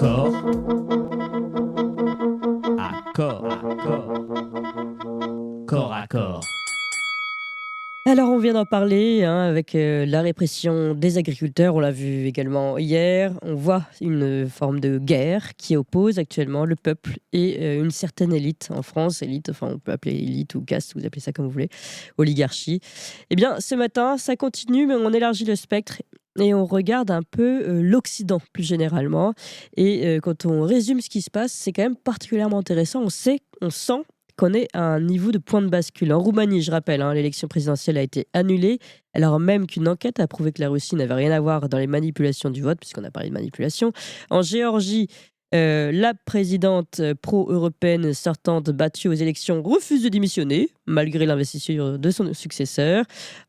Accord. Corps à corps. Alors on vient d'en parler avec la répression des agriculteurs, on l'a vu également hier, on voit une forme de guerre qui oppose actuellement le peuple et une certaine élite en France, élite, enfin on peut appeler élite ou caste, vous appelez ça comme vous voulez, oligarchie. Eh bien ce matin ça continue mais on élargit le spectre et on regarde un peu l'Occident plus généralement et quand on résume ce qui se passe c'est quand même particulièrement intéressant, on sent qu'on est à un niveau de point de bascule. En Roumanie, je rappelle, l'élection présidentielle a été annulée, alors même qu'une enquête a prouvé que la Russie n'avait rien à voir dans les manipulations du vote, puisqu'on a parlé de manipulation. En Géorgie, la présidente pro-européenne sortante battue aux élections refuse de démissionner, malgré l'investiture de son successeur.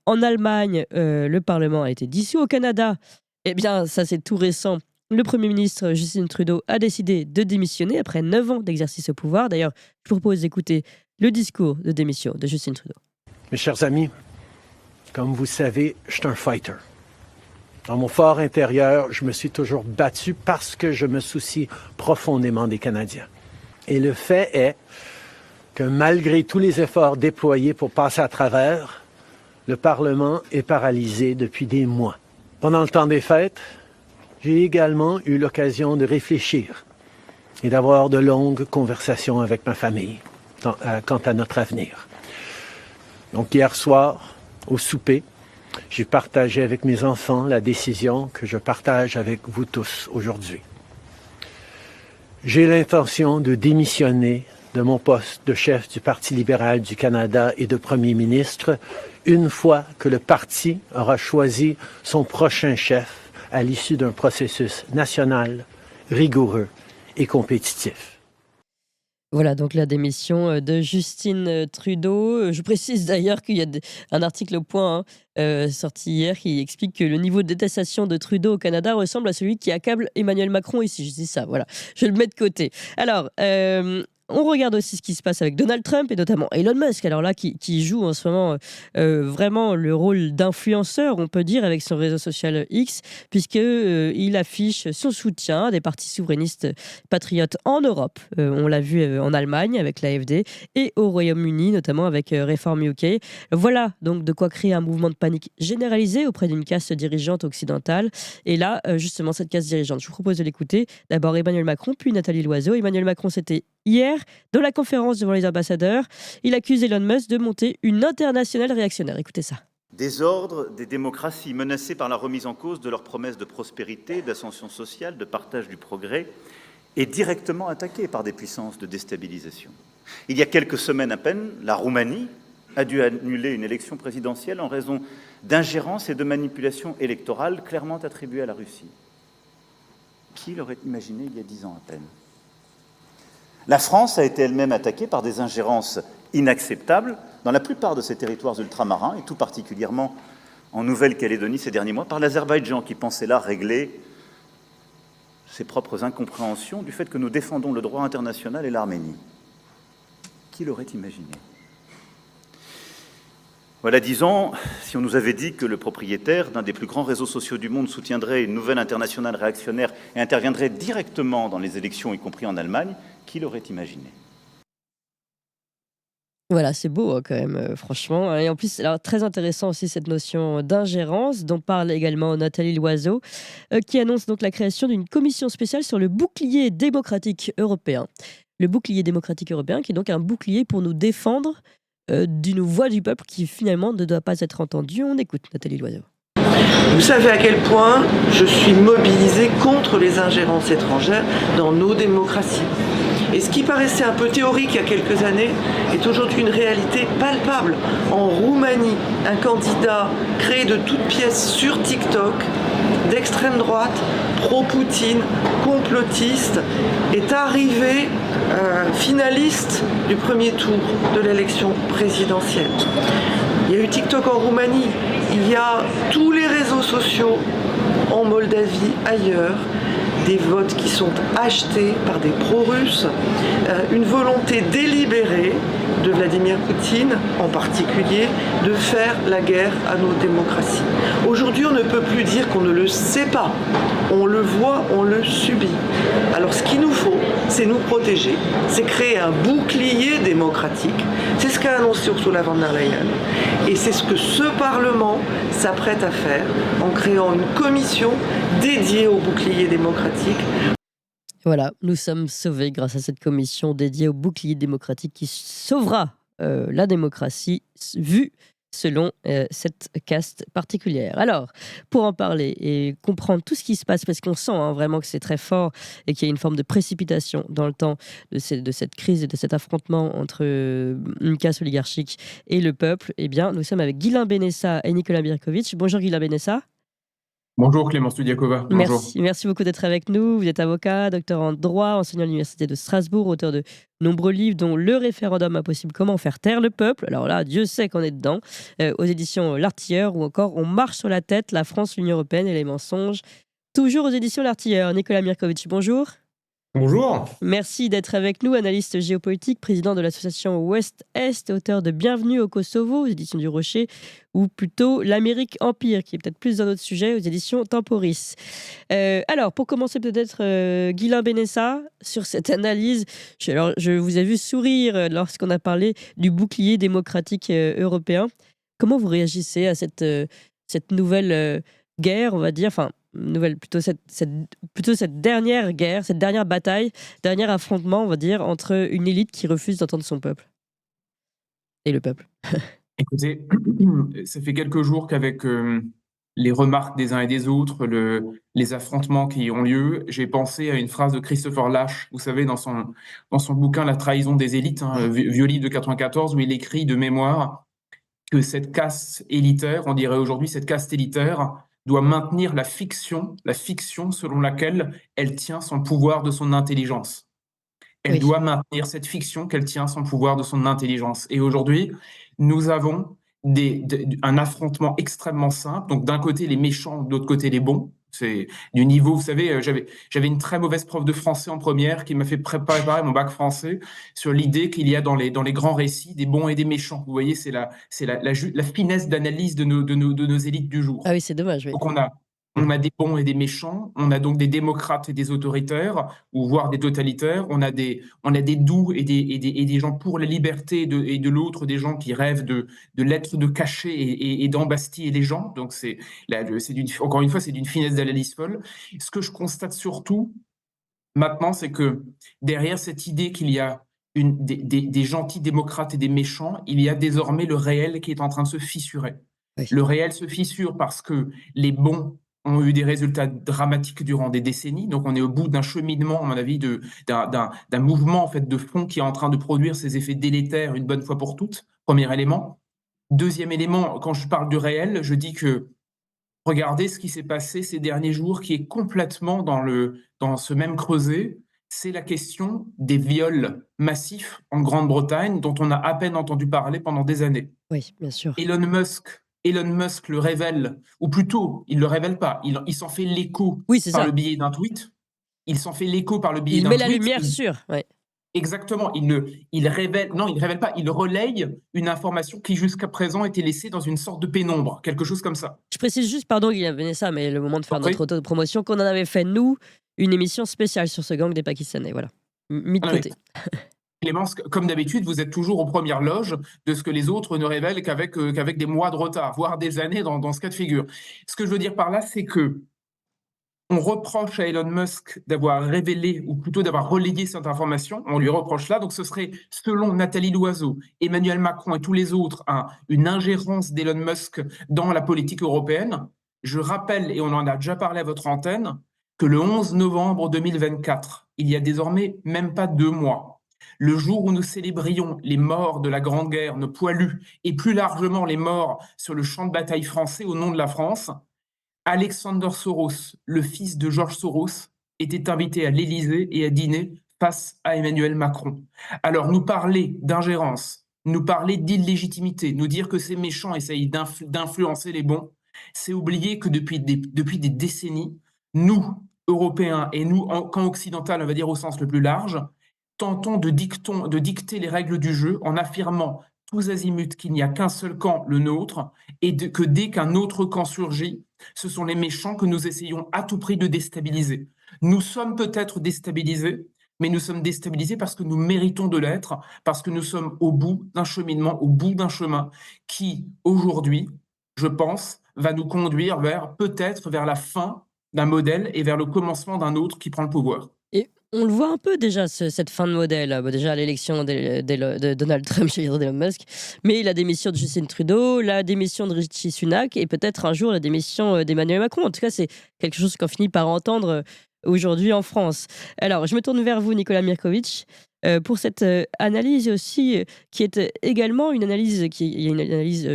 En Allemagne, le Parlement a été dissous. Au Canada, eh bien, ça c'est tout récent. Le Premier ministre Justin Trudeau a décidé de démissionner après 9 ans d'exercice au pouvoir. D'ailleurs, je vous propose d'écouter le discours de démission de Justin Trudeau. Mes chers amis, comme vous savez, je suis un fighter. Dans mon fort intérieur, je me suis toujours battu parce que je me soucie profondément des Canadiens. Et le fait est que malgré tous les efforts déployés pour passer à travers, le Parlement est paralysé depuis des mois. Pendant le temps des fêtes, j'ai également eu l'occasion de réfléchir et d'avoir de longues conversations avec ma famille quant à notre avenir. Donc hier soir, au souper, j'ai partagé avec mes enfants la décision que je partage avec vous tous aujourd'hui. J'ai l'intention de démissionner de mon poste de chef du Parti libéral du Canada et de Premier ministre une fois que le parti aura choisi son prochain chef à l'issue d'un processus national, rigoureux et compétitif. Voilà donc la démission de Justin Trudeau. Je précise d'ailleurs qu'il y a un article au Point sorti hier qui explique que le niveau de détestation de Trudeau au Canada ressemble à celui qui accable Emmanuel Macron ici. Je dis ça, voilà, je le mets de côté. Alors, on regarde aussi ce qui se passe avec Donald Trump et notamment Elon Musk, alors là, qui joue en ce moment vraiment le rôle d'influenceur, on peut dire, avec son réseau social X, puisqu'il affiche son soutien à des partis souverainistes patriotes en Europe. On l'a vu en Allemagne avec l'AfD et au Royaume-Uni, notamment avec Reform UK. Voilà donc de quoi créer un mouvement de panique généralisé auprès d'une caste dirigeante occidentale. Et là, justement, cette caste dirigeante, je vous propose de l'écouter. D'abord Emmanuel Macron, puis Nathalie Loiseau. Emmanuel Macron, c'était hier, dans la conférence devant les ambassadeurs, il accuse Elon Musk de monter une internationale réactionnaire. Écoutez ça. Désordre des démocraties menacées par la remise en cause de leurs promesses de prospérité, d'ascension sociale, de partage du progrès, et directement attaqué par des puissances de déstabilisation. Il y a quelques semaines à peine, la Roumanie a dû annuler une élection présidentielle en raison d'ingérences et de manipulations électorales clairement attribuées à la Russie. Qui l'aurait imaginé il y a 10 ans à peine ? La France a été elle-même attaquée par des ingérences inacceptables dans la plupart de ses territoires ultramarins, et tout particulièrement en Nouvelle-Calédonie ces derniers mois, par l'Azerbaïdjan, qui pensait là régler ses propres incompréhensions du fait que nous défendons le droit international et l'Arménie. Qui l'aurait imaginé ? Voilà 10 ans, si on nous avait dit que le propriétaire d'un des plus grands réseaux sociaux du monde soutiendrait une nouvelle internationale réactionnaire et interviendrait directement dans les élections, y compris en Allemagne, qui l'aurait imaginé ? Voilà, c'est beau quand même, franchement. Et en plus, alors, très intéressant aussi cette notion d'ingérence dont parle également Nathalie Loiseau, qui annonce donc la création d'une commission spéciale sur le bouclier démocratique européen. Le bouclier démocratique européen qui est donc un bouclier pour nous défendre d'une voix du peuple qui finalement ne doit pas être entendue. On écoute Nathalie Loiseau. Vous savez à quel point je suis mobilisée contre les ingérences étrangères dans nos démocraties. Et ce qui paraissait un peu théorique il y a quelques années est aujourd'hui une réalité palpable. En Roumanie, un candidat créé de toutes pièces sur TikTok, d'extrême droite, pro-Poutine, complotiste, est arrivé finaliste du premier tour de l'élection présidentielle. Il y a eu TikTok en Roumanie, il y a tous les réseaux sociaux en Moldavie, ailleurs, des votes qui sont achetés par des pro-russes, une volonté délibérée de Vladimir Poutine en particulier de faire la guerre à nos démocraties. Aujourd'hui, on ne peut plus dire qu'on ne le sait pas. On le voit, on le subit. Alors c'est nous protéger, c'est créer un bouclier démocratique. C'est ce qu'a annoncé Ursula von der Leyen. Et c'est ce que ce Parlement s'apprête à faire en créant une commission dédiée au bouclier démocratique. Voilà, nous sommes sauvés grâce à cette commission dédiée au bouclier démocratique qui sauvera la démocratie vue selon cette caste particulière. Alors, pour en parler et comprendre tout ce qui se passe, parce qu'on sent vraiment que c'est très fort et qu'il y a une forme de précipitation dans le temps de cette crise et de cet affrontement entre une caste oligarchique et le peuple, eh bien, nous sommes avec Guilain Benessa et Nicolas Birkovitch. Bonjour Guilain Benessa. Bonjour Clémence Studiakova. Bonjour. Merci beaucoup d'être avec nous. Vous êtes avocat, docteur en droit, enseignant à l'Université de Strasbourg, auteur de nombreux livres dont Le référendum impossible, comment faire taire le peuple. Alors là, Dieu sait qu'on est dedans. Aux éditions L'Artilleur ou encore On marche sur la tête, la France, l'Union européenne et les mensonges. Toujours aux éditions L'Artilleur. Nicolas Mirkovitch, bonjour. Bonjour. Merci d'être avec nous, analyste géopolitique, président de l'association Ouest-Est, auteur de Bienvenue au Kosovo, aux éditions du Rocher, ou plutôt L'Amérique Empire, qui est peut-être plus un autre sujet, aux éditions Temporis. Alors, pour commencer peut-être, Guilain Benessa, sur cette analyse, je vous ai vu sourire lorsqu'on a parlé du bouclier démocratique européen. Comment vous réagissez à cette nouvelle guerre, on va dire, plutôt cette dernière guerre, cette dernière bataille, dernier affrontement, on va dire, entre une élite qui refuse d'entendre son peuple et le peuple. Écoutez, ça fait quelques jours qu'avec les remarques des uns et des autres, les affrontements qui ont lieu, j'ai pensé à une phrase de Christopher Lasch, vous savez, dans son bouquin La trahison des élites, vieux livre de 94, où il écrit de mémoire que cette caste élitaire, on dirait aujourd'hui cette caste élitaire, doit maintenir la fiction selon laquelle elle tient son pouvoir de son intelligence. Elle doit maintenir cette fiction qu'elle tient son pouvoir de son intelligence. Et aujourd'hui, nous avons un affrontement extrêmement simple. Donc d'un côté les méchants, de l'autre côté les bons. C'est du niveau, vous savez, j'avais une très mauvaise prof de français en première qui m'a fait préparer mon bac français sur l'idée qu'il y a dans les grands récits des bons et des méchants. Vous voyez, c'est la finesse d'analyse de nos élites du jour. Ah oui, c'est dommage. Oui. Donc on a des bons et des méchants, on a donc des démocrates et des autoritaires, ou voire des totalitaires, on a des doux et des gens pour la liberté et de l'autre, des gens qui rêvent de l'être de cacher et d'embastiller les gens. Donc encore une fois, c'est d'une finesse d'analyse folle. Ce que je constate surtout maintenant, c'est que derrière cette idée qu'il y a des gentils démocrates et des méchants, il y a désormais le réel qui est en train de se fissurer. Oui. Le réel se fissure parce que les bons ont eu des résultats dramatiques durant des décennies. Donc, on est au bout d'un cheminement, à mon avis, d'un mouvement en fait, de fond qui est en train de produire ses effets délétères une bonne fois pour toutes. Premier élément. Deuxième élément, quand je parle du réel, je dis que regardez ce qui s'est passé ces derniers jours qui est complètement dans ce même creuset. C'est la question des viols massifs en Grande-Bretagne dont on a à peine entendu parler pendant des années. Oui, bien sûr. Elon Musk le révèle, ou plutôt, il ne le révèle pas, il s'en fait l'écho par le biais d'un tweet. Il s'en fait l'écho par le biais d'un tweet. Il met la lumière sur. Ouais. Exactement. Il révèle pas, il relaye une information qui jusqu'à présent était laissée dans une sorte de pénombre, quelque chose comme ça. Je précise juste, pardon Guillaume Benessa, mais le moment de faire notre auto-promotion, qu'on en avait fait, nous, une émission spéciale sur ce gang des Pakistanais. Voilà. Mis de côté. Clémence, comme d'habitude, vous êtes toujours aux premières loges de ce que les autres ne révèlent qu'avec des mois de retard, voire des années dans ce cas de figure. Ce que je veux dire par là, c'est que on reproche à Elon Musk d'avoir révélé, ou plutôt d'avoir relayé cette information, on lui reproche là, donc ce serait, selon Nathalie Loiseau, Emmanuel Macron et tous les autres, une ingérence d'Elon Musk dans la politique européenne. Je rappelle, et on en a déjà parlé à votre antenne, que le 11 novembre 2024, il y a désormais même pas 2 mois, le jour où nous célébrions les morts de la Grande Guerre, nos poilus, et plus largement les morts sur le champ de bataille français au nom de la France, Alexander Soros, le fils de George Soros, était invité à l'Élysée et à dîner face à Emmanuel Macron. Alors nous parler d'ingérence, nous parler d'illégitimité, nous dire que ces méchants essayent d'influencer les bons, c'est oublier que depuis des décennies, nous, Européens, et nous, camp occidental, on va dire au sens le plus large, tentons de dicter les règles du jeu en affirmant tous azimuts qu'il n'y a qu'un seul camp, le nôtre, et que dès qu'un autre camp surgit, ce sont les méchants que nous essayons à tout prix de déstabiliser. Nous sommes peut-être déstabilisés, mais nous sommes déstabilisés parce que nous méritons de l'être, parce que nous sommes au bout d'un cheminement, au bout d'un chemin qui, aujourd'hui, je pense, va nous conduire peut-être vers la fin d'un modèle et vers le commencement d'un autre qui prend le pouvoir. Et on le voit un peu déjà, cette fin de modèle. Déjà, l'élection de Donald Trump, chez Elon Musk, mais la démission de Justin Trudeau, la démission de Rishi Sunak et peut-être un jour la démission d'Emmanuel Macron. En tout cas, c'est quelque chose qu'on finit par entendre aujourd'hui en France. Alors, je me tourne vers vous, Nicolas Mirkovic, pour cette analyse aussi, qui est également une analyse, il y a une analyse,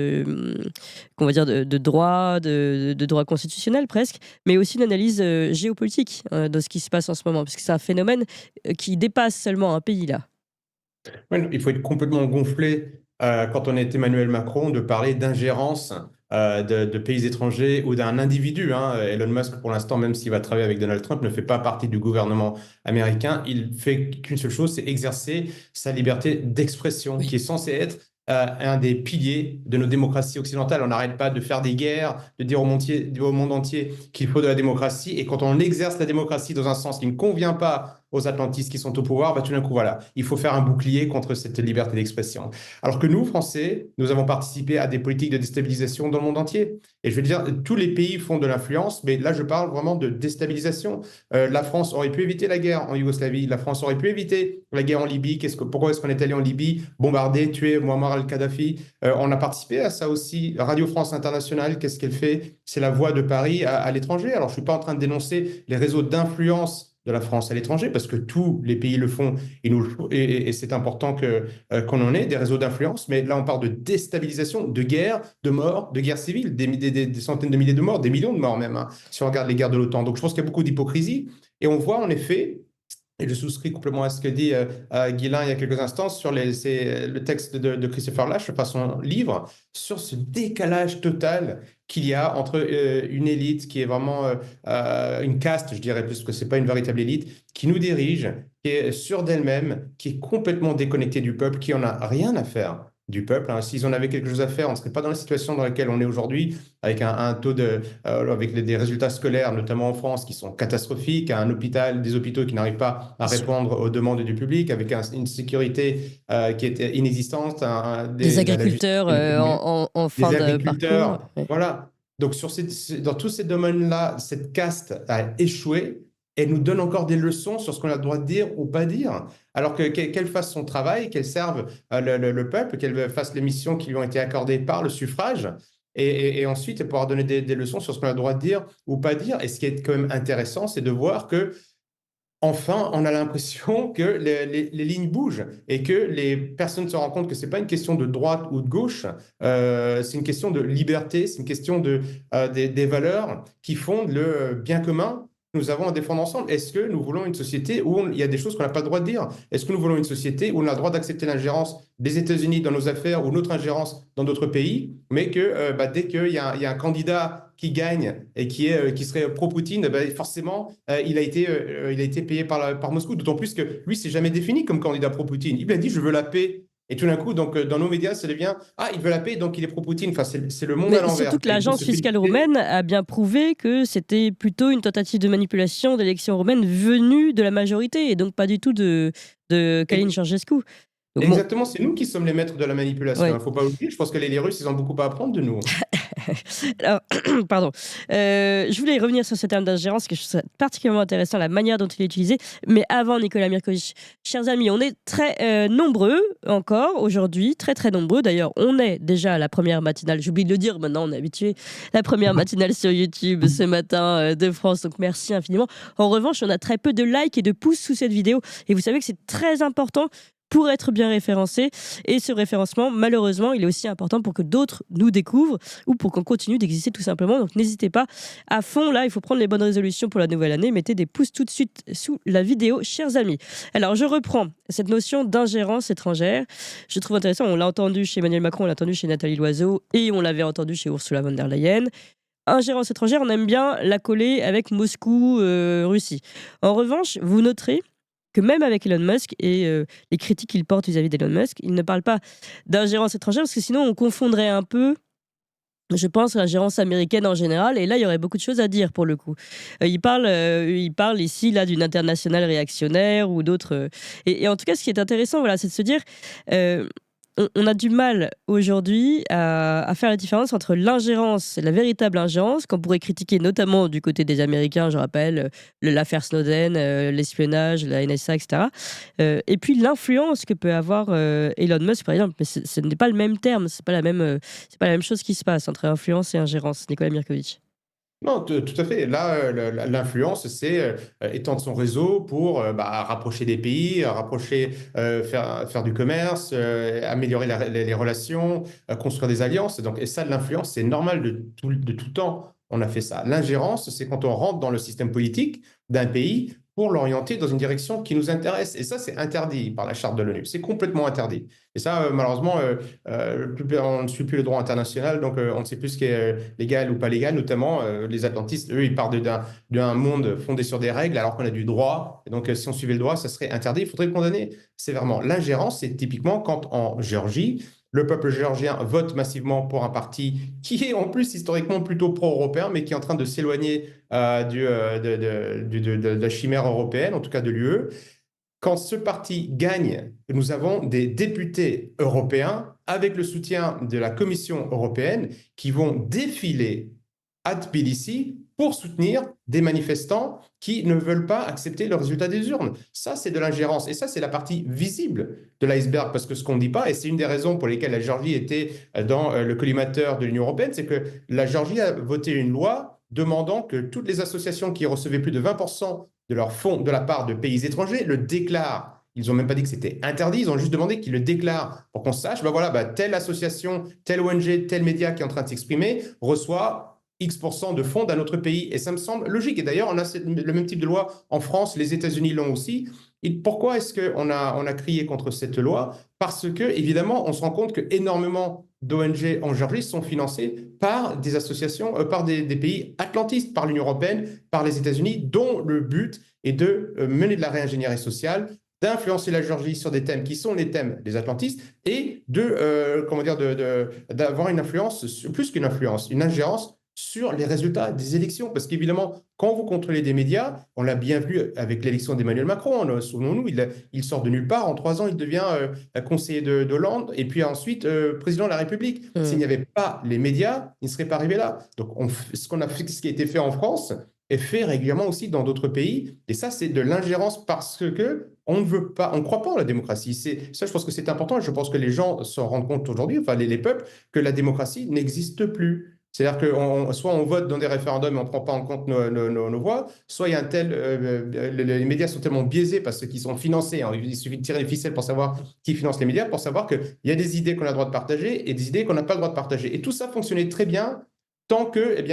qu'on va dire, de droit, de droit constitutionnel presque, mais aussi une analyse géopolitique de ce qui se passe en ce moment, parce que c'est un phénomène qui dépasse seulement un pays là. Ouais, il faut être complètement gonflé quand on est Emmanuel Macron de parler d'ingérence de pays étrangers ou d'un individu. Elon Musk, pour l'instant, même s'il va travailler avec Donald Trump, ne fait pas partie du gouvernement américain. Il fait qu'une seule chose, c'est exercer sa liberté d'expression, qui est censée être un des piliers de nos démocraties occidentales. On n'arrête pas de faire des guerres, de dire au monde entier qu'il faut de la démocratie. Et quand on exerce la démocratie dans un sens qui ne convient pas aux atlantistes qui sont au pouvoir, tout d'un coup, voilà, il faut faire un bouclier contre cette liberté d'expression. Alors que nous, Français, nous avons participé à des politiques de déstabilisation dans le monde entier. Et je veux dire, tous les pays font de l'influence, mais là, je parle vraiment de déstabilisation. La France aurait pu éviter la guerre en Yougoslavie, la France aurait pu éviter la guerre en Libye. Pourquoi est-ce qu'on est allé en Libye, bombarder, tuer Muammar al-Kadhafi? On a participé à ça aussi. Radio France Internationale, qu'est-ce qu'elle fait? C'est la voix de Paris à l'étranger. Alors, je ne suis pas en train de dénoncer les réseaux d'influence de la France à l'étranger, parce que tous les pays le font et c'est important qu'on en ait des réseaux d'influence. Mais là, on parle de déstabilisation, de guerre, de morts, de guerre civile, des centaines de milliers de morts, des millions de morts même, si on regarde les guerres de l'OTAN. Donc, je pense qu'il y a beaucoup d'hypocrisie. Et on voit en effet, et je souscris complètement à ce que dit Guylain il y a quelques instants sur le texte de Christopher Lasch, enfin son livre, sur ce décalage total qu'il y a entre une élite qui est vraiment une caste, je dirais plus que ce n'est pas une véritable élite, qui nous dirige, qui est sûre d'elle-même, qui est complètement déconnectée du peuple, qui en a rien à faire du peuple. S'ils en avaient quelque chose à faire, on ne serait pas dans la situation dans laquelle on est aujourd'hui, avec un taux avec des résultats scolaires, notamment en France, qui sont catastrophiques, des hôpitaux qui n'arrivent pas à répondre aux demandes du public, avec une sécurité qui est inexistante. Des agriculteurs en fin de parcours. Voilà. Donc, dans tous ces domaines-là, cette caste a échoué. Elle nous donne encore des leçons sur ce qu'on a le droit de dire ou pas dire. Alors qu'elle fasse son travail, qu'elle serve le peuple, qu'elle fasse les missions qui lui ont été accordées par le suffrage, et ensuite elle pourra donner des leçons sur ce qu'on a le droit de dire ou pas dire. Et ce qui est quand même intéressant, c'est de voir que enfin, on a l'impression que les lignes bougent et que les personnes se rendent compte que ce n'est pas une question de droite ou de gauche, c'est une question de liberté, c'est une question des valeurs qui fondent le bien commun que nous avons à défendre ensemble. Est-ce que nous voulons une société où il y a des choses qu'on n'a pas le droit de dire? Est-ce que nous voulons une société où on a le droit d'accepter l'ingérence des États-Unis dans nos affaires ou notre ingérence dans d'autres pays, mais que dès qu'il y a un candidat qui gagne et qui serait pro-Poutine, forcément, il a été payé par Moscou. D'autant plus que lui, s'est jamais défini comme candidat pro-Poutine. Il a dit « je veux la paix ». Et tout d'un coup, donc, dans nos médias, ça devient « ah, il veut la paix, donc il est pro-Poutine ». Enfin, c'est le monde à l'envers. Surtout que l'agence fiscale roumaine a bien prouvé que c'était plutôt une tentative de manipulation d'élections roumaines venue de la majorité et donc pas du tout de Călin Georgescu. Donc, exactement, c'est nous qui sommes les maîtres de la manipulation. Il ne faut pas oublier, je pense que les Russes, ils ont beaucoup à apprendre de nous. Alors, pardon. Je voulais revenir sur ce terme d'ingérence, que je trouve ça particulièrement intéressant, la manière dont il est utilisé. Mais avant, Nicolas Mirkovic, chers amis, on est très nombreux encore aujourd'hui, très très nombreux. D'ailleurs, on est déjà à la première matinale, j'oublie de le dire, maintenant on est habitué, la première matinale sur YouTube ce matin de France. Donc merci infiniment. En revanche, on a très peu de likes et de pouces sous cette vidéo. Et vous savez que c'est très important pour être bien référencé. Et ce référencement, malheureusement, il est aussi important pour que d'autres nous découvrent ou pour qu'on continue d'exister tout simplement. Donc n'hésitez pas à fond, là, il faut prendre les bonnes résolutions pour la nouvelle année. Mettez des pouces tout de suite sous la vidéo, chers amis. Alors, je reprends cette notion d'ingérence étrangère. Je trouve intéressant, on l'a entendu chez Emmanuel Macron, on l'a entendu chez Nathalie Loiseau et on l'avait entendu chez Ursula von der Leyen. Ingérence étrangère, on aime bien la coller avec Moscou, Russie. En revanche, vous noterez que même avec Elon Musk et les critiques qu'il porte vis-à-vis d'Elon Musk, il ne parle pas d'ingérence étrangère parce que sinon on confondrait un peu je pense, l'ingérence américaine en général. Et là, il y aurait beaucoup de choses à dire pour le coup. Il parle ici là d'une internationale réactionnaire ou d'autres. Et en tout cas, ce qui est intéressant, voilà, c'est de se dire, euh, on a du mal aujourd'hui à faire la différence entre l'ingérence, la véritable ingérence, qu'on pourrait critiquer notamment du côté des Américains, je rappelle, l'affaire Snowden, l'espionnage, la NSA, etc. Et puis l'influence que peut avoir Elon Musk, par exemple. Mais ce n'est pas le même terme, c'est pas la même chose qui se passe entre influence et ingérence. Nicolas Mirkovic. Non, tout à fait. Là, l'influence, c'est étendre son réseau pour rapprocher des pays, faire du commerce, améliorer les relations, construire des alliances. Donc, et ça, l'influence, c'est normal de tout temps. On a fait ça. L'ingérence, c'est quand on rentre dans le système politique d'un pays pour l'orienter dans une direction qui nous intéresse. Et ça, c'est interdit par la charte de l'ONU. C'est complètement interdit. Et ça, malheureusement, on ne suit plus le droit international, donc on ne sait plus ce qui est légal ou pas légal, notamment les atlantistes, eux, ils partent d'un monde fondé sur des règles, alors qu'on a du droit. Et donc, si on suivait le droit, ça serait interdit. Il faudrait le condamner sévèrement. L'ingérence, c'est typiquement quand en Géorgie, le peuple géorgien vote massivement pour un parti qui est en plus historiquement plutôt pro-européen, mais qui est en train de s'éloigner de la chimère européenne, en tout cas de l'UE. Quand ce parti gagne, nous avons des députés européens avec le soutien de la Commission européenne qui vont défiler à Tbilissi pour soutenir des manifestants qui ne veulent pas accepter le résultat des urnes. Ça, c'est de l'ingérence. Et ça, c'est la partie visible de l'iceberg, parce que ce qu'on ne dit pas, et c'est une des raisons pour lesquelles la Géorgie était dans le collimateur de l'Union européenne, c'est que la Géorgie a voté une loi demandant que toutes les associations qui recevaient plus de 20% de leurs fonds de la part de pays étrangers le déclarent. Ils n'ont même pas dit que c'était interdit, ils ont juste demandé qu'ils le déclarent pour qu'on sache, telle association, telle ONG, tel média qui est en train de s'exprimer reçoit X% de fonds d'un autre pays. Et ça me semble logique. Et d'ailleurs, on a le même type de loi en France, les États-Unis l'ont aussi. Et pourquoi est-ce qu'on a crié contre cette loi? Parce que, évidemment, on se rend compte qu'énormément d'ONG en Géorgie sont financées par des associations, par des pays atlantistes, par l'Union européenne, par les États-Unis, dont le but est de mener de la réingénierie sociale, d'influencer la Géorgie sur des thèmes qui sont les thèmes des atlantistes et d'avoir une influence, plus qu'une influence, une ingérence sur les résultats des élections. Parce qu'évidemment, quand vous contrôlez des médias, on l'a bien vu avec l'élection d'Emmanuel Macron, souvenons-nous, il sort de nulle part, en 3 ans, il devient conseiller de Hollande, et puis ensuite président de la République. S'il n'y avait pas les médias, il ne serait pas arrivé là. Donc, ce qui a été fait en France est fait régulièrement aussi dans d'autres pays, et ça, c'est de l'ingérence parce que on ne veut pas, on ne croit pas en la démocratie. Ça, je pense que c'est important, et je pense que les gens s'en rendent compte aujourd'hui, enfin les peuples, que la démocratie n'existe plus. C'est-à-dire que soit on vote dans des référendums et on ne prend pas en compte nos voix, soit il y a les médias sont tellement biaisés parce qu'ils sont financés. Hein, il suffit de tirer les ficelles pour savoir qui finance les médias, pour savoir qu'il y a des idées qu'on a le droit de partager et des idées qu'on n'a pas le droit de partager. Et tout ça fonctionnait très bien tant que,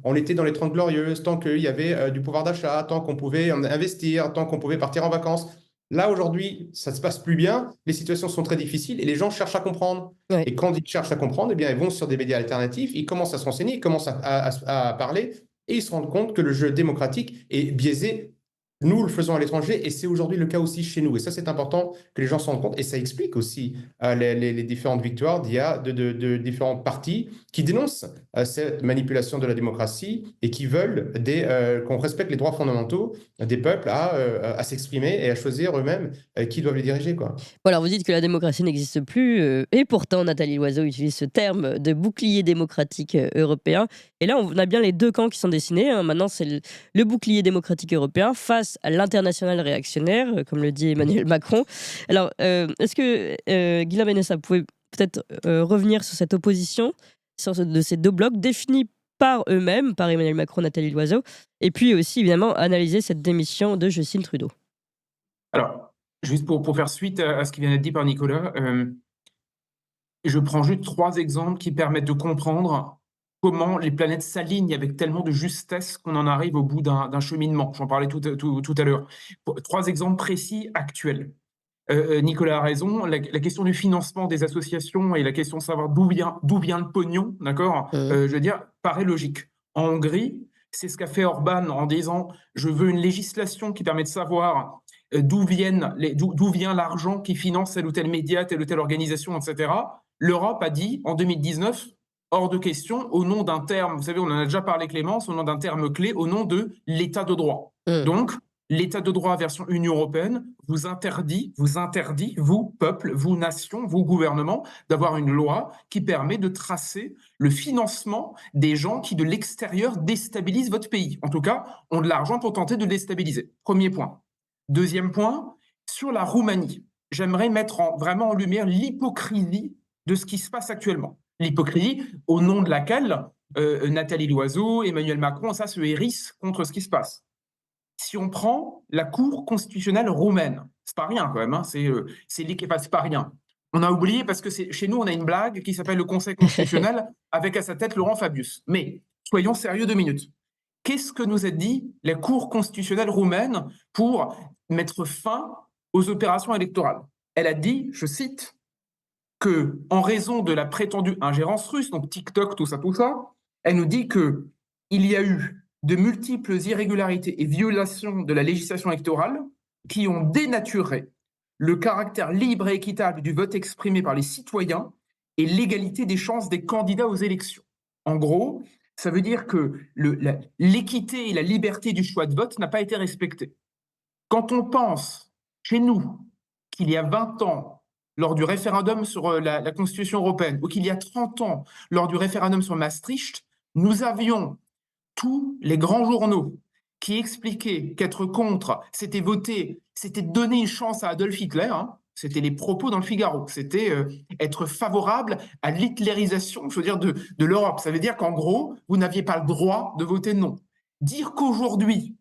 on était dans les 30 Glorieuses, tant qu'il y avait du pouvoir d'achat, tant qu'on pouvait investir, tant qu'on pouvait partir en vacances. Là, aujourd'hui, ça ne se passe plus bien, les situations sont très difficiles et les gens cherchent à comprendre. Ouais. Et quand ils cherchent à comprendre, ils vont sur des médias alternatifs, ils commencent à se renseigner, ils commencent à parler et ils se rendent compte que le jeu démocratique est biaisé. Nous le faisons à l'étranger et c'est aujourd'hui le cas aussi chez nous. Et ça, c'est important que les gens se rendent compte. Et ça explique aussi les différentes victoires de différents partis qui dénoncent cette manipulation de la démocratie et qui veulent qu'on respecte les droits fondamentaux des peuples à s'exprimer et à choisir eux-mêmes qui doivent les diriger, quoi. Voilà, vous dites que la démocratie n'existe plus, et pourtant Nathalie Loiseau utilise ce terme de bouclier démocratique européen. Et là, on a bien les deux camps qui sont dessinés. Hein. Maintenant, c'est le bouclier démocratique européen face à l'international réactionnaire, comme le dit Emmanuel Macron. Alors, est-ce que Guillaume Benessa, vous pouvez peut-être revenir sur cette opposition de ces deux blocs définis par eux-mêmes, par Emmanuel Macron, Nathalie Loiseau, et puis aussi évidemment analyser cette démission de Justin Trudeau? Alors, juste pour faire suite à ce qui vient d'être dit par Nicolas, je prends juste 3 exemples qui permettent de comprendre comment les planètes s'alignent avec tellement de justesse qu'on en arrive au bout d'un cheminement. J'en parlais tout à l'heure. 3 exemples précis actuels. Nicolas a raison, la question du financement des associations et la question de savoir d'où vient le pognon, d'accord, je veux dire, paraît logique. En Hongrie, c'est ce qu'a fait Orban en disant « je veux une législation qui permet de savoir d'où vient l'argent qui finance tel ou tel média, telle ou telle organisation, etc. » L'Europe a dit en 2019 hors de question au nom d'un terme, vous savez, on en a déjà parlé Clémence, au nom d'un terme clé, au nom de l'état de droit. Donc, l'état de droit version Union européenne vous interdit, vous, peuple, vous, nation, vous, gouvernement, d'avoir une loi qui permet de tracer le financement des gens qui, de l'extérieur, déstabilisent votre pays. En tout cas, ont de l'argent pour tenter de le déstabiliser. Premier point. Deuxième point, sur la Roumanie, j'aimerais mettre vraiment en lumière l'hypocrisie de ce qui se passe actuellement. L'hypocrisie au nom de laquelle Nathalie Loiseau, Emmanuel Macron, ça se hérissent contre ce qui se passe. Si on prend la Cour constitutionnelle roumaine, c'est pas rien quand même, hein, c'est pas rien. On a oublié parce que chez nous, on a une blague qui s'appelle le Conseil constitutionnel avec à sa tête Laurent Fabius. Mais soyons sérieux 2 minutes. Qu'est-ce que nous a dit la Cour constitutionnelle roumaine pour mettre fin aux opérations électorales? Elle a dit, je cite, que en raison de la prétendue ingérence russe, donc TikTok, tout ça, elle nous dit que il y a eu de multiples irrégularités et violations de la législation électorale qui ont dénaturé le caractère libre et équitable du vote exprimé par les citoyens et l'égalité des chances des candidats aux élections. En gros, ça veut dire que l'équité et la liberté du choix de vote n'a pas été respectée. Quand on pense, chez nous, qu'il y a 20 ans, lors du référendum sur la Constitution européenne, ou qu'il y a 30 ans, lors du référendum sur Maastricht, nous avions tous les grands journaux qui expliquaient qu'être contre, c'était voter, c'était donner une chance à Adolf Hitler, hein, c'était les propos dans le Figaro, c'était être favorable à l'hitlérisation, je veux dire, de l'Europe. Ça veut dire qu'en gros, vous n'aviez pas le droit de voter non. Dire qu'aujourd'hui,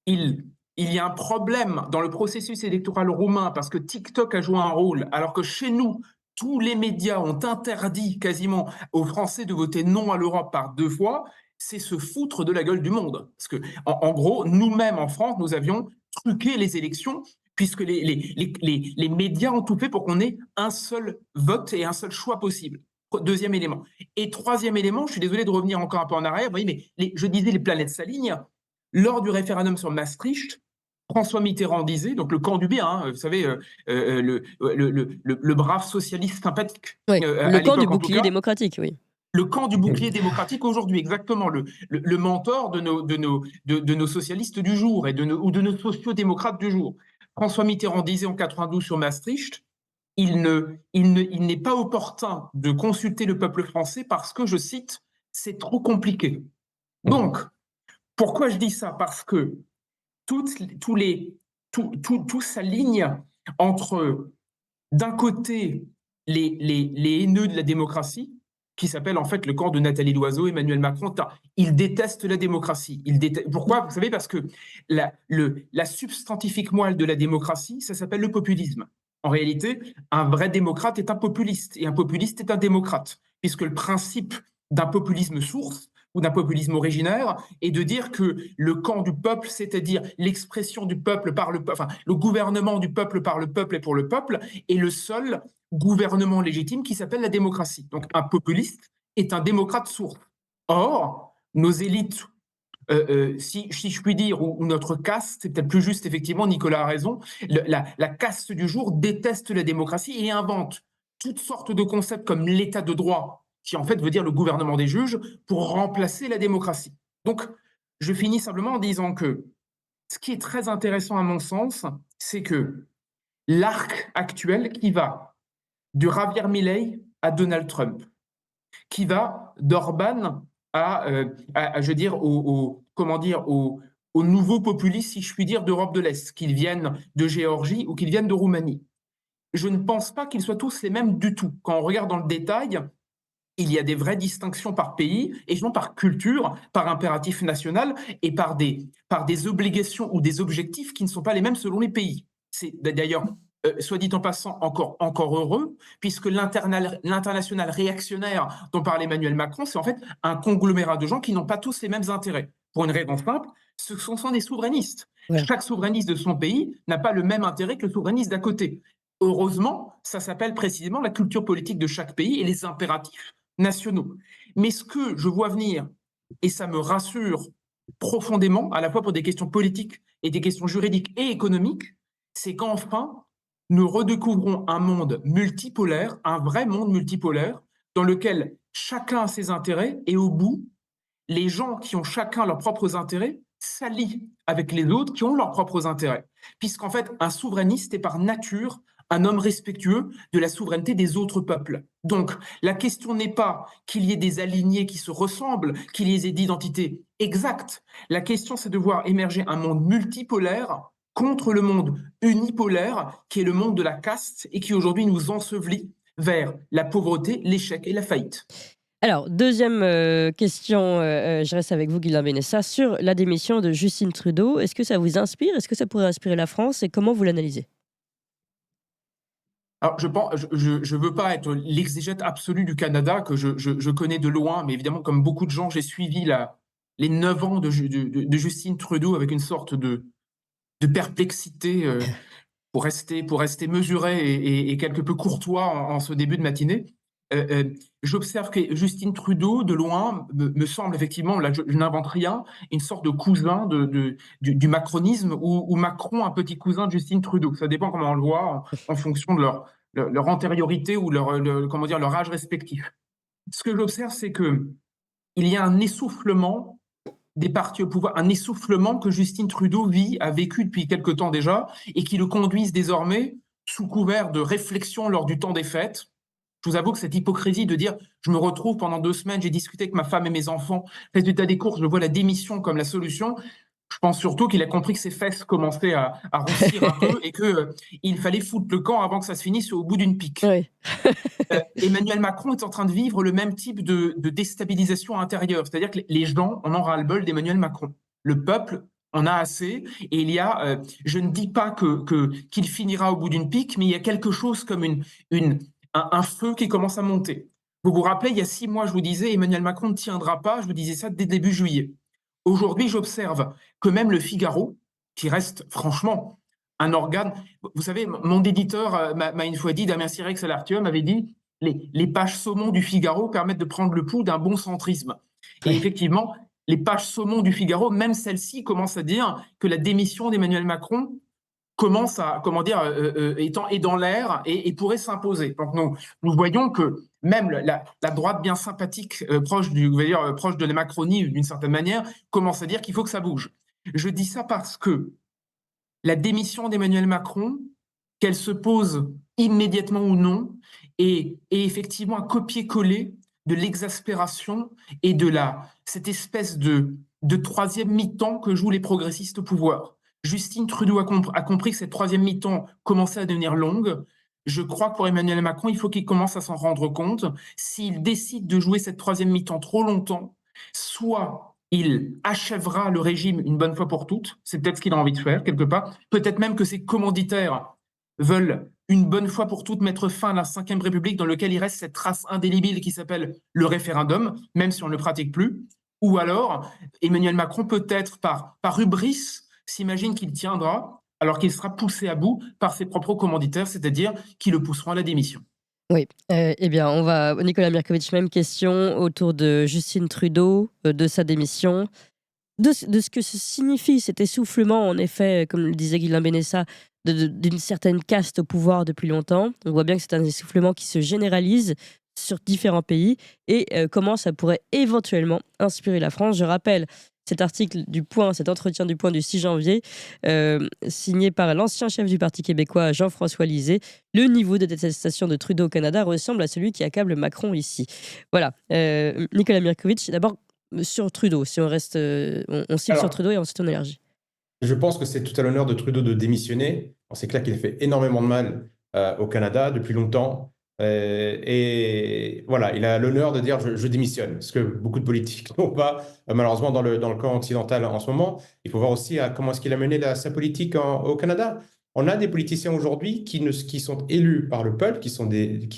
il y a un problème dans le processus électoral roumain parce que TikTok a joué un rôle, alors que chez nous, tous les médias ont interdit quasiment aux Français de voter non à l'Europe par 2 fois, c'est se foutre de la gueule du monde. Parce que, en gros, nous-mêmes en France, nous avions truqué les élections puisque les médias ont tout fait pour qu'on ait un seul vote et un seul choix possible. Deuxième élément. Et troisième élément, je suis désolé de revenir encore un peu en arrière, vous voyez, mais je disais les planètes s'alignent. Lors du référendum sur Maastricht, François Mitterrand disait, donc le camp du bien, hein, vous savez, le brave socialiste sympathique. Oui, le camp du bouclier démocratique, oui. Le camp du bouclier démocratique aujourd'hui, exactement, le mentor de nos socialistes du jour ou de nos sociodémocrates du jour. François Mitterrand disait en 92 sur Maastricht, il n'est pas opportun de consulter le peuple français parce que, je cite, c'est trop compliqué. Donc, pourquoi je dis ça? Parce que tout s'aligne entre, d'un côté, les haineux de la démocratie, qui s'appelle en fait le camp de Nathalie Loiseau, Emmanuel Macron. Ils détestent la démocratie. Pourquoi? Vous savez, parce que la substantifique moelle de la démocratie, ça s'appelle le populisme. En réalité, un vrai démocrate est un populiste, et un populiste est un démocrate, puisque le principe d'un populisme source, ou d'un populisme originaire, est de dire que le camp du peuple, c'est-à-dire l'expression du peuple par le peuple, enfin, le gouvernement du peuple par le peuple et pour le peuple, est le seul gouvernement légitime qui s'appelle la démocratie. Donc un populiste est un démocrate sourd. Or, nos élites, si je puis dire, ou notre caste, c'est peut-être plus juste, effectivement, Nicolas a raison, la caste du jour déteste la démocratie et invente toutes sortes de concepts comme l'état de droit, qui en fait veut dire le gouvernement des juges, pour remplacer la démocratie. Donc, je finis simplement en disant que ce qui est très intéressant à mon sens, c'est que l'arc actuel qui va de Javier Milei à Donald Trump, qui va d'Orban je veux dire, aux nouveaux populistes, si je puis dire, d'Europe de l'Est, qu'ils viennent de Géorgie ou qu'ils viennent de Roumanie. Je ne pense pas qu'ils soient tous les mêmes du tout. Quand on regarde dans le détail, il y a des vraies distinctions par pays, et non par culture, par impératif national, et par des obligations ou des objectifs qui ne sont pas les mêmes selon les pays. C'est d'ailleurs, soit dit en passant, encore heureux, puisque l'international réactionnaire dont parlait Emmanuel Macron, c'est en fait un conglomérat de gens qui n'ont pas tous les mêmes intérêts. Pour une raison simple, ce sont des souverainistes. Ouais. Chaque souverainiste de son pays n'a pas le même intérêt que le souverainiste d'à côté. Heureusement, ça s'appelle précisément la culture politique de chaque pays et les impératifs nationaux. Mais ce que je vois venir, et ça me rassure profondément, à la fois pour des questions politiques et des questions juridiques et économiques, c'est qu'enfin, nous redécouvrons un monde multipolaire, un vrai monde multipolaire, dans lequel chacun a ses intérêts et au bout, les gens qui ont chacun leurs propres intérêts s'allient avec les autres qui ont leurs propres intérêts. Puisqu'en fait, un souverainiste est par nature un homme respectueux de la souveraineté des autres peuples. Donc, la question n'est pas qu'il y ait des alignés qui se ressemblent, qu'il y ait des identités exactes. La question, c'est de voir émerger un monde multipolaire contre le monde unipolaire, qui est le monde de la caste et qui aujourd'hui nous ensevelit vers la pauvreté, l'échec et la faillite. Alors, deuxième question, je reste avec vous, Guilain Benessa, sur la démission de Justin Trudeau. Est-ce que ça vous inspire? Est-ce que ça pourrait inspirer la France? Et comment vous l'analysez? Alors, je veux pas être l'exégète absolu du Canada, que je connais de loin, mais évidemment, comme beaucoup de gens, j'ai suivi les 9 ans de Justin Trudeau avec une sorte de perplexité pour rester mesuré et quelque peu courtois en ce début de matinée. J'observe que Justin Trudeau, de loin, me semble effectivement, là je n'invente rien, une sorte de cousin du macronisme, ou Macron un petit cousin de Justin Trudeau. Ça dépend comment on le voit en fonction de leur antériorité ou comment dire, leur âge respectif. Ce que j'observe, c'est que il y a un essoufflement des partis au pouvoir, un essoufflement que Justin Trudeau a vécu depuis quelque temps déjà, et qui le conduisent désormais, sous couvert de réflexion lors du temps des fêtes. Je vous avoue que cette hypocrisie de dire « je me retrouve pendant 2 semaines, j'ai discuté avec ma femme et mes enfants, résultat des courses, je vois la démission comme la solution », je pense surtout qu'il a compris que ses fesses commençaient à roussir un peu et qu'il fallait foutre le camp avant que ça se finisse au bout d'une pique. Oui. Emmanuel Macron est en train de vivre le même type de déstabilisation intérieure, c'est-à-dire que les gens en ont ras-le-bol d'Emmanuel Macron. Le peuple en a assez, et il y a, je ne dis pas qu'il finira au bout d'une pique, mais il y a quelque chose comme un feu qui commence à monter. Vous vous rappelez, il y a 6 mois, je vous disais, Emmanuel Macron ne tiendra pas, je vous disais ça dès début juillet. Aujourd'hui, j'observe que même le Figaro, qui reste franchement un organe... Vous savez, mon éditeur m'a une fois dit, Damien Sirex à l'Artium m'avait dit, les pages saumon du Figaro permettent de prendre le pouls d'un bon centrisme. Et effectivement, les pages saumon du Figaro, même celles-ci, commencent à dire que la démission d'Emmanuel Macron commence à, est dans l'air et pourrait s'imposer. Donc nous voyons que même la droite bien sympathique, proche de la Macronie d'une certaine manière, commence à dire qu'il faut que ça bouge. Je dis ça parce que la démission d'Emmanuel Macron, qu'elle se pose immédiatement ou non, est effectivement un copier-coller de l'exaspération et de cette espèce de troisième mi-temps que jouent les progressistes au pouvoir. Justin Trudeau a compris que cette troisième mi-temps commençait à devenir longue. Je crois que pour Emmanuel Macron, il faut qu'il commence à s'en rendre compte. S'il décide de jouer cette troisième mi-temps trop longtemps, soit il achèvera le régime une bonne fois pour toutes, c'est peut-être ce qu'il a envie de faire quelque part, peut-être même que ses commanditaires veulent une bonne fois pour toutes mettre fin à la Ve République dans laquelle il reste cette trace indélébile qui s'appelle le référendum, même si on ne le pratique plus. Ou alors, Emmanuel Macron, peut-être par hubris, s'imagine qu'il tiendra, alors qu'il sera poussé à bout par ses propres commanditaires, c'est-à-dire qui le pousseront à la démission. Oui, eh bien, on va, Nicolas Mirkovic, même question autour de Justin Trudeau, de sa démission, de ce que signifie cet essoufflement, en effet, comme le disait Guilain Benessa, d'une certaine caste au pouvoir depuis longtemps. On voit bien que c'est un essoufflement qui se généralise sur différents pays, et comment ça pourrait éventuellement inspirer la France. Je rappelle cet article du Point, cet entretien du Point du 6 janvier, signé par l'ancien chef du Parti québécois, Jean-François Lisée. Le niveau de détestation de Trudeau au Canada ressemble à celui qui accable Macron ici. Voilà. Nicolas Mirkovic, d'abord sur Trudeau, si on reste, on cible sur Trudeau et ensuite on élargit. Je pense que c'est tout à l'honneur de Trudeau de démissionner. C'est clair qu'il a fait énormément de mal au Canada depuis longtemps. Et voilà, il a l'honneur de dire je démissionne, ce que beaucoup de politiques n'ont pas, malheureusement, dans le camp occidental en ce moment. Il faut voir aussi comment est-ce qu'il a mené sa politique au Canada. On a des politiciens aujourd'hui qui sont élus par le peuple, qui sont des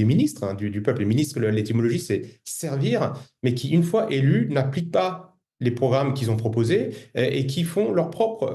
ministres du peuple. Les ministres, l'étymologie, c'est servir, mais qui, une fois élus, n'appliquent pas les programmes qu'ils ont proposés et qui font leur propre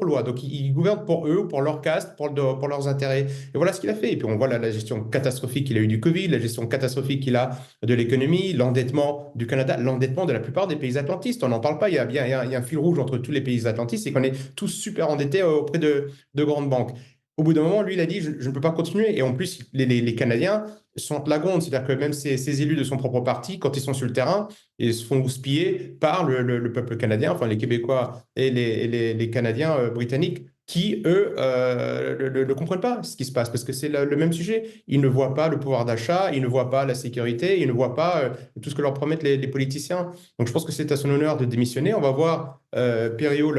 loi. Donc, ils gouvernent pour eux, pour leur caste, pour leurs intérêts. Et voilà ce qu'il a fait. Et puis, on voit la gestion catastrophique qu'il a eu du Covid, la gestion catastrophique qu'il a de l'économie, l'endettement du Canada, l'endettement de la plupart des pays atlantistes. On n'en parle pas. Il y a un fil rouge entre tous les pays atlantistes, c'est qu'on est tous super endettés auprès de grandes banques. au bout d'un moment, lui, il a dit, je ne peux pas continuer. Et en plus, les Canadiens sont la gonde. C'est-à-dire que même ces élus de son propre parti, quand ils sont sur le terrain, ils se font houspiller par le peuple canadien, enfin les Québécois et les Canadiens britanniques, qui, eux, ne comprennent pas ce qui se passe, parce que c'est le même sujet. Ils ne voient pas le pouvoir d'achat, ils ne voient pas la sécurité, ils ne voient pas tout ce que leur promettent les politiciens. Donc je pense que c'est à son honneur de démissionner. On va voir Perriot,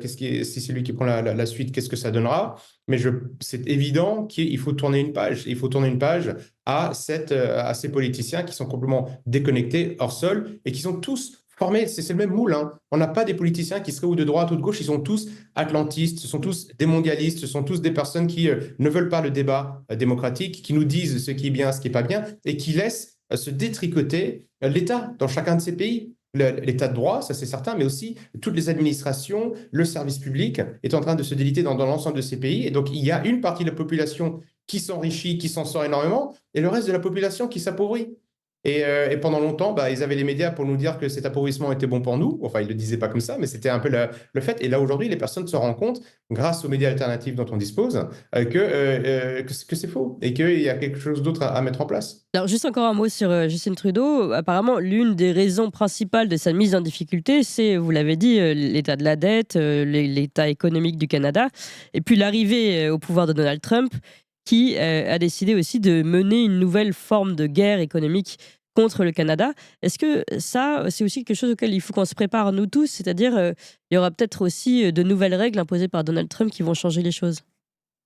si c'est lui qui prend la suite, qu'est-ce que ça donnera. Mais c'est évident qu'il faut tourner une page. Il faut tourner une page à ces politiciens qui sont complètement déconnectés, hors sol, et qui sont tous formés. C'est le même moule, hein. On n'a pas des politiciens qui seraient ou de droite ou de gauche. Ils sont tous atlantistes, ce sont tous des mondialistes, ce sont tous des personnes qui ne veulent pas le débat démocratique, qui nous disent ce qui est bien, ce qui n'est pas bien, et qui laissent se détricoter l'État dans chacun de ces pays. L'état de droit, ça c'est certain, mais aussi toutes les administrations, le service public est en train de se déliter dans l'ensemble de ces pays. Et donc, il y a une partie de la population qui s'enrichit, qui s'en sort énormément, et le reste de la population qui s'appauvrit. Et pendant longtemps, ils avaient les médias pour nous dire que cet appauvrissement était bon pour nous. Enfin, ils ne le disaient pas comme ça, mais c'était un peu le fait. Et là, aujourd'hui, les personnes se rendent compte, grâce aux médias alternatifs dont on dispose, que c'est faux et qu'il y a quelque chose d'autre à mettre en place. Alors, juste encore un mot sur Justin Trudeau. Apparemment, l'une des raisons principales de sa mise en difficulté, c'est, vous l'avez dit, l'état de la dette, l'état économique du Canada, et puis l'arrivée au pouvoir de Donald Trump, qui a décidé aussi de mener une nouvelle forme de guerre économique contre le Canada. Est-ce que ça, c'est aussi quelque chose auquel il faut qu'on se prépare, nous tous? C'est-à-dire, il y aura peut-être aussi de nouvelles règles imposées par Donald Trump qui vont changer les choses.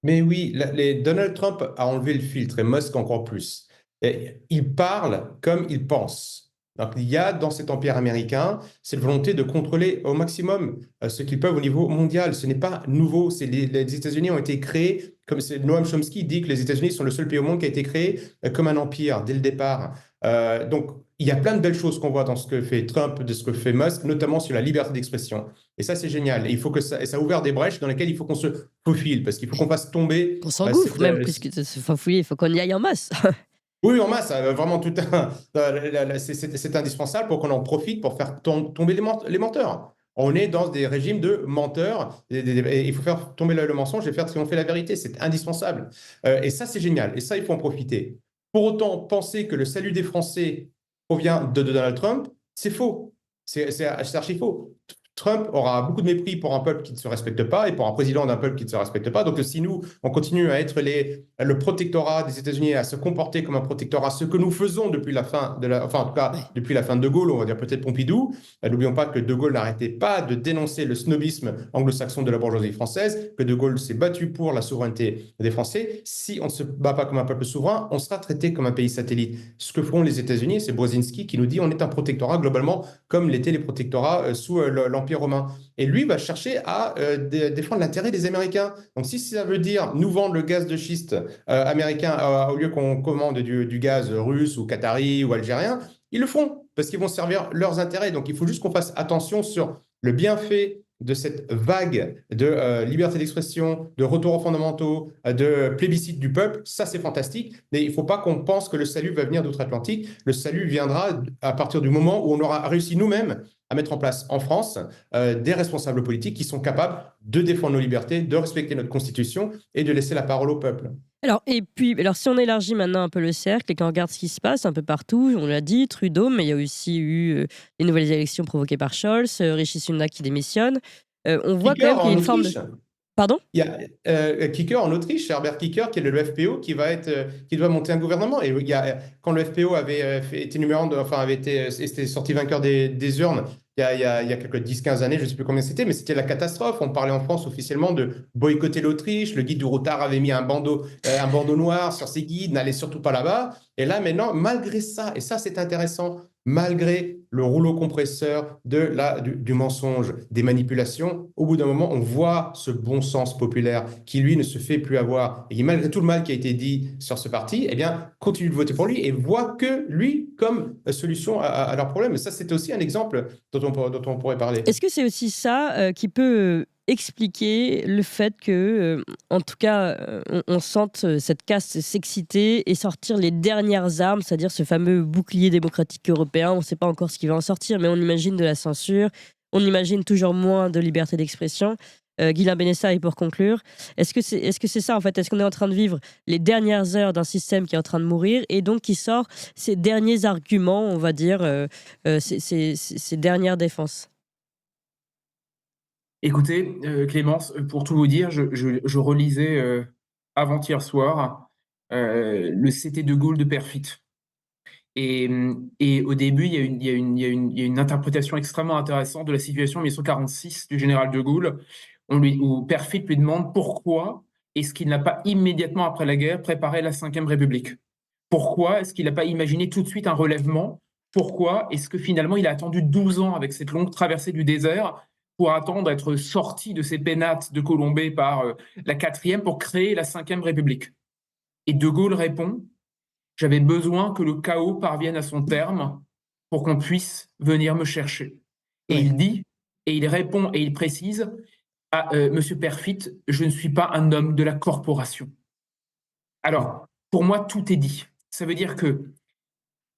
Mais oui, Donald Trump a enlevé le filtre et Musk encore plus. Et il parle comme il pense. Donc, il y a dans cet empire américain cette volonté de contrôler au maximum ce qu'ils peuvent au niveau mondial. Ce n'est pas nouveau. Les États-Unis ont été créés, comme Noam Chomsky dit que les États-Unis sont le seul pays au monde qui a été créé comme un empire dès le départ. Donc, il y a plein de belles choses qu'on voit dans ce que fait Trump, de ce que fait Musk, notamment sur la liberté d'expression. Et ça, c'est génial. Et il faut et ça a ouvert des brèches dans lesques il faut qu'on se faufile, parce qu'il faut qu'on fasse tomber. On s'engouffre même, puisque se fouiller, il faut qu'on y aille en masse. Oui, en masse, vraiment c'est indispensable pour qu'on en profite pour faire tomber les menteurs. On est dans des régimes de menteurs et il faut faire tomber le mensonge et faire triompher la vérité. C'est indispensable. Et ça, c'est génial. Et ça, il faut en profiter. Pour autant, penser que le salut des Français provient de Donald Trump, c'est faux. C'est archi faux. Trump aura beaucoup de mépris pour un peuple qui ne se respecte pas et pour un président d'un peuple qui ne se respecte pas. Donc, si nous, on continue à être le protectorat des États-Unis, à se comporter comme un protectorat, ce que nous faisons depuis la fin en tout cas, depuis la fin de De Gaulle, on va dire peut-être Pompidou. N'oublions pas que De Gaulle n'arrêtait pas de dénoncer le snobisme anglo-saxon de la bourgeoisie française, que De Gaulle s'est battu pour la souveraineté des Français. Si on ne se bat pas comme un peuple souverain, on sera traité comme un pays satellite. Ce que feront les États-Unis, c'est Brzezinski qui nous dit on est un protectorat globalement comme l'étaient les protectorats sous l'Empire romain. Et lui va chercher à défendre l'intérêt des Américains. Donc si ça veut dire nous vendre le gaz de schiste américain au lieu qu'on commande du gaz russe ou qatari ou algérien, ils le feront parce qu'ils vont servir leurs intérêts. Donc il faut juste qu'on fasse attention sur le bienfait de cette vague de liberté d'expression, de retour aux fondamentaux, de plébiscite du peuple. Ça, c'est fantastique. Mais il ne faut pas qu'on pense que le salut va venir d'outre-Atlantique. Le salut viendra à partir du moment où on aura réussi nous-mêmes à mettre en place en France des responsables politiques qui sont capables de défendre nos libertés, de respecter notre Constitution et de laisser la parole au peuple. Alors, si on élargit maintenant un peu le cercle et qu'on regarde ce qui se passe un peu partout, on l'a dit, Trudeau, mais il y a aussi eu les nouvelles élections provoquées par Scholz, Rishi Sunak qui démissionne. On voit quand même qu'il y a une forme de... Pardon ? Il y a Kicker en Autriche, Herbert Kicker, qui est le FPO, qui doit monter un gouvernement. Et quand le FPO avait été numéro 1, était sorti vainqueur des urnes, il y a quelques 10-15 années, je ne sais plus combien c'était, mais c'était la catastrophe. On parlait en France officiellement de boycotter l'Autriche. Le guide du routard avait mis un bandeau noir sur ses guides, n'allez surtout pas là-bas. Et là, maintenant, malgré ça, et ça c'est intéressant, malgré le rouleau compresseur du mensonge, des manipulations, au bout d'un moment, on voit ce bon sens populaire qui, lui, ne se fait plus avoir. Et qui, malgré tout le mal qui a été dit sur ce parti, eh bien, continue de voter pour lui et voit que lui comme solution à leurs problèmes. Et ça, c'était aussi un exemple dont on pourrait parler. Est-ce que c'est aussi ça qui peut expliquer le fait que, en tout cas, on sente cette caste s'exciter et sortir les dernières armes, c'est-à-dire ce fameux bouclier démocratique européen. On ne sait pas encore ce qui va en sortir, mais on imagine de la censure, on imagine toujours moins de liberté d'expression. Guilain Benessa, et pour conclure, est-ce que c'est ça en fait? Est-ce qu'on est en train de vivre les dernières heures d'un système qui est en train de mourir et donc qui sort ses derniers arguments, on va dire, ses dernières défenses? Écoutez, Clémence, pour tout vous dire, je relisais avant-hier soir le C'était de Gaulle de Perfit. Et au début, il y a une interprétation extrêmement intéressante de la situation en 1946 du général de Gaulle, où Perfit lui demande pourquoi est-ce qu'il n'a pas immédiatement après la guerre préparé la Ve République? Pourquoi est-ce qu'il n'a pas imaginé tout de suite un relèvement? Pourquoi est-ce que finalement il a attendu 12 ans avec cette longue traversée du désert pour attendre d'être sorti de ces pénates de Colombey par la 4e pour créer la Ve République? Et de Gaulle répond: j'avais besoin que le chaos parvienne à son terme pour qu'on puisse venir me chercher. Et Oui. il dit, et il répond, et il précise à Monsieur Perfit, je ne suis pas un homme de la corporation. Alors, pour moi, tout est dit. Ça veut dire que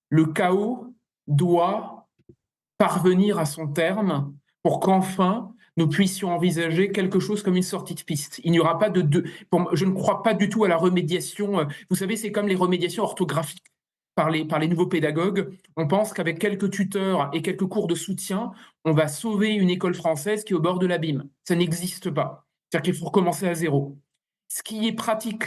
le chaos doit parvenir à son terme pour qu'enfin nous puissions envisager quelque chose comme une sortie de piste. Il n'y aura pas je ne crois pas du tout à la remédiation. Vous savez, c'est comme les remédiations orthographiques par les nouveaux pédagogues. On pense qu'avec quelques tuteurs et quelques cours de soutien, on va sauver une école française qui est au bord de l'abîme. Ça n'existe pas. C'est-à-dire qu'il faut recommencer à zéro. Ce qui est pratique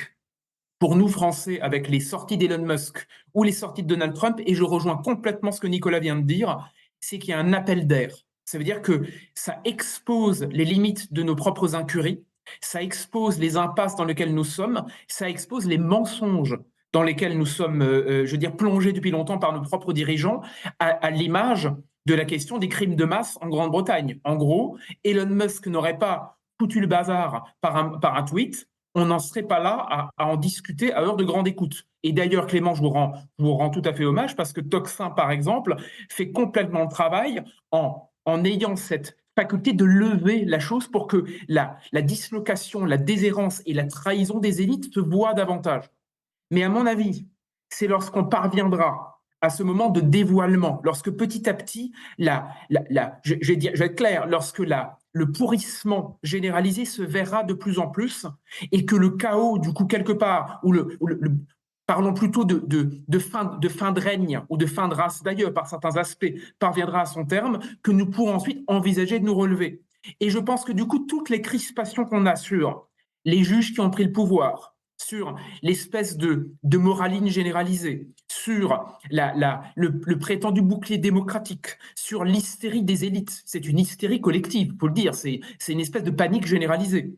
pour nous, Français, avec les sorties d'Elon Musk ou les sorties de Donald Trump, et je rejoins complètement ce que Nicolas vient de dire, c'est qu'il y a un appel d'air. Ça veut dire que ça expose les limites de nos propres incuries, ça expose les impasses dans lesquelles nous sommes, ça expose les mensonges dans lesquels nous sommes, plongés depuis longtemps par nos propres dirigeants, à l'image de la question des crimes de masse en Grande-Bretagne. En gros, Elon Musk n'aurait pas foutu le bazar par un tweet, on n'en serait pas là à en discuter à heure de grande écoute. Et d'ailleurs, Clément, je vous rends tout à fait hommage parce que Toxin, par exemple, fait complètement le travail en ayant cette faculté de lever la chose pour que la dislocation, la déshérence et la trahison des élites se voient davantage. Mais à mon avis, c'est lorsqu'on parviendra à ce moment de dévoilement, lorsque petit à petit, je vais être clair, lorsque le pourrissement généralisé se verra de plus en plus et que le chaos, du coup, quelque part, parlons plutôt de fin de règne ou de fin de race d'ailleurs, par certains aspects, parviendra à son terme, que nous pourrons ensuite envisager de nous relever. Et je pense que du coup, toutes les crispations qu'on a sur les juges qui ont pris le pouvoir, sur l'espèce de moraline généralisée, sur le prétendu bouclier démocratique, sur l'hystérie des élites. C'est une hystérie collective, il faut le dire, c'est une espèce de panique généralisée.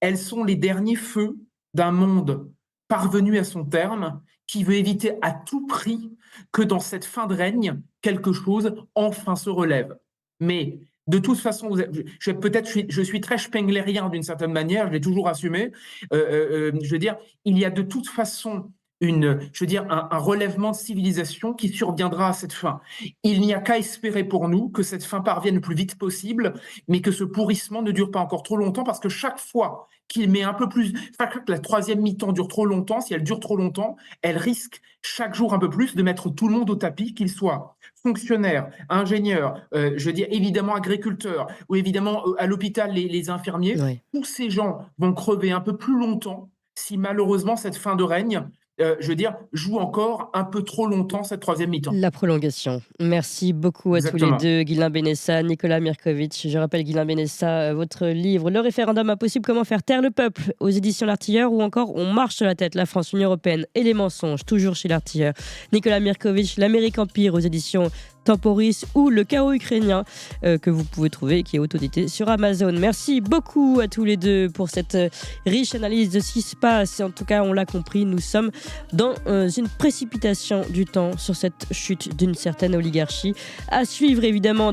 Elles sont les derniers feux d'un monde parvenu à son terme, qui veut éviter à tout prix que dans cette fin de règne, quelque chose enfin se relève. Mais de toute façon, je suis très spenglérien d'une certaine manière, je l'ai toujours assumé. Il y a de toute façon un relèvement de civilisation qui surviendra à cette fin. Il n'y a qu'à espérer pour nous que cette fin parvienne le plus vite possible, mais que ce pourrissement ne dure pas encore trop longtemps, parce que chaque fois qu'il met un peu plus, que la troisième mi-temps dure trop longtemps, si elle dure trop longtemps, elle risque chaque jour un peu plus de mettre tout le monde au tapis, qu'il soit fonctionnaires, ingénieurs, évidemment agriculteurs, ou évidemment à l'hôpital les infirmiers. Oui. Tous ces gens vont crever un peu plus longtemps si malheureusement cette fin de règne joue encore un peu trop longtemps cette troisième mi-temps. La prolongation. Merci beaucoup à Exactement. tous les deux, Guilain Benessa, Nicolas Mirkovic. Je rappelle, Guilain Benessa, votre livre Le référendum impossible, comment faire taire le peuple, aux éditions L'Artilleur, ou encore On marche sur la tête, la France, l'Union européenne et les mensonges, toujours chez L'Artilleur. Nicolas Mirkovic, L'Amérique Empire, aux éditions Temporis, ou Le chaos ukrainien, que vous pouvez trouver, qui est auto-édité sur Amazon. Merci beaucoup à tous les deux pour cette riche analyse de ce qui se passe. En tout cas, on l'a compris, nous sommes dans une précipitation du temps sur cette chute d'une certaine oligarchie. À suivre évidemment